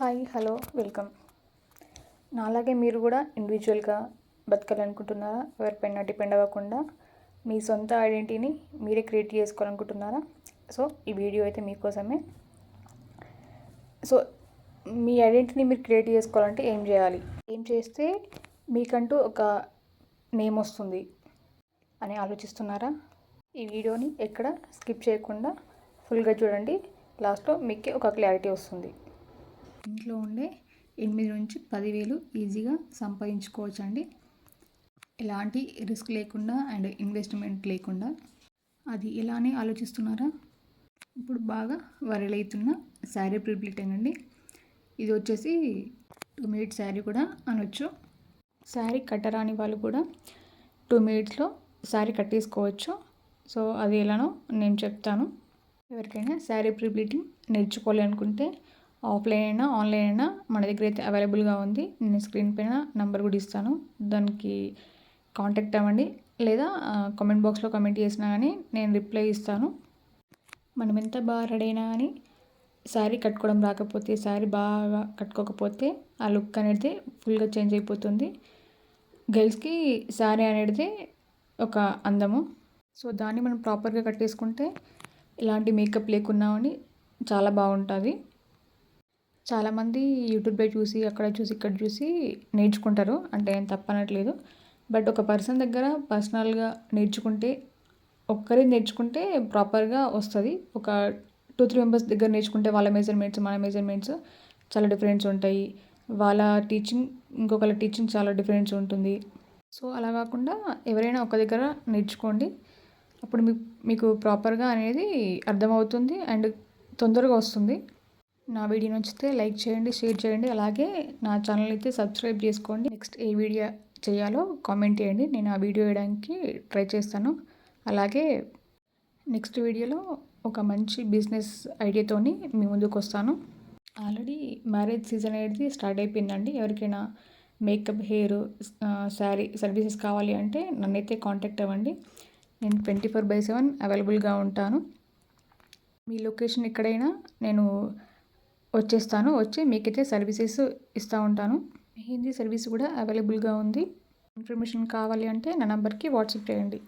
Hi hello welcome. నాలాగే మీరు కూడా ఇండివిజువల్గా బతకాలనుకుంటున్నారా? ఎవరిపైన డిపెండ్ అవ్వకుండా మీ సొంత ఐడెంటిటీని మీరే క్రియేట్ చేసుకోవాలనుకుంటున్నారా? సో ఈ వీడియో అయితే మీకోసమే. సో మీ ఐడెంటిటీని మీరు క్రియేట్ చేసుకోవాలంటే ఏం చేయాలి, ఏం చేస్తే మీకంటూ ఒక నేమ్ వస్తుంది అని ఆలోచిస్తున్నారా? ఈ వీడియోని ఎక్కడ స్కిప్ చేయకుండా ఫుల్గా చూడండి. లాస్ట్లో మీకు ఒక క్లారిటీ వస్తుంది. ఇంట్లో ఉండే 8 నుంచి 10,000 ఈజీగా సంపాదించుకోవచ్చండి. ఎలాంటి రిస్క్ లేకుండా అండ్ ఇన్వెస్ట్మెంట్ లేకుండా. అది ఎలానే ఆలోచిస్తున్నారా? ఇప్పుడు బాగా వైరల్ అవుతున్న శారీ ప్రీప్లీటింగ్ అండి. ఇది వచ్చేసి 2 మినిట్స్ శారీ కూడా అనొచ్చు. శారీ కట్టరాని వాళ్ళు కూడా 2 మినిట్స్లో శారీ కట్టేసుకోవచ్చు. సో అది ఎలానో నేను చెప్తాను. ఎవరికైనా శారీ ప్రీప్లీటింగ్ నేర్చుకోవాలి అనుకుంటే ఆఫ్లైన్ అయినా ఆన్లైన్ అయినా మన దగ్గర అయితే అవైలబుల్గా ఉంది. నేను స్క్రీన్ పైన నెంబర్ కూడా ఇస్తాను, దానికి కాంటాక్ట్ అవ్వండి. లేదా కామెంట్ బాక్స్లో కామెంట్ చేసినా కానీ నేను రిప్లై ఇస్తాను. మనం ఎంత బాగా రెడీ అయినా కానీ శారీ కట్టుకోవడం రాకపోతే, శారీ బాగా కట్టుకోకపోతే ఆ లుక్ అనేది ఫుల్గా చేంజ్ అయిపోతుంది. గర్ల్స్కి శారీ అనేది ఒక అందము. సో దాన్ని మనం ప్రాపర్గా కట్టేసుకుంటే ఎలాంటి మేకప్ లేకున్నా అని చాలా బాగుంటుంది. చాలామంది యూట్యూబ్లో చూసి అక్కడ చూసి ఇక్కడ చూసి నేర్చుకుంటారు, అంటే ఏం తప్పనట్లేదు. బట్ ఒక పర్సన్ దగ్గర పర్సనల్గా నేర్చుకుంటే, ఒక్కరే నేర్చుకుంటే ప్రాపర్గా వస్తుంది. ఒక 2-3 మెంబర్స్ దగ్గర నేర్చుకుంటే వాళ్ళ మెజర్మెంట్స్ మన మెజర్మెంట్స్ చాలా డిఫరెన్స్ ఉంటాయి. వాళ్ళ టీచింగ్ ఇంకొకళ్ళ టీచింగ్ చాలా డిఫరెన్స్ ఉంటుంది. సో అలా కాకుండా ఎవరైనా ఒక దగ్గర నేర్చుకోండి. అప్పుడు మీకు ప్రాపర్గా అనేది అర్థమవుతుంది అండ్ తొందరగా వస్తుంది. నా వీడియో నచ్చితే లైక్ చేయండి, షేర్ చేయండి. అలాగే నా ఛానల్ అయితే సబ్స్క్రైబ్ చేసుకోండి. నెక్స్ట్ ఏ వీడియో చేయాలో కామెంట్ చేయండి, నేను ఆ వీడియో వేయడానికి ట్రై చేస్తాను. అలాగే నెక్స్ట్ వీడియోలో ఒక మంచి బిజినెస్ ఐడియాతోని మీ ముందుకు వస్తాను. ఆల్రెడీ మ్యారేజ్ సీజన్ అనేది స్టార్ట్ అయిపోయిందండి. ఎవరికైనా మేకప్, హెయిర్, శారీ సర్వీసెస్ కావాలి అంటే నన్నైతే కాంటాక్ట్ అవ్వండి. నేను 24/7 అవైలబుల్గా ఉంటాను. మీ లొకేషన్ ఎక్కడైనా నేను వచ్చేస్తాను. వచ్చి మీకైతే సర్వీసెస్ ఇస్తూ ఉంటాను. హిందీ సర్వీస్ కూడా అవైలబుల్గా ఉంది. ఇన్ఫర్మేషన్ కావాలి అంటే నా నెంబర్కి వాట్సాప్ చేయండి.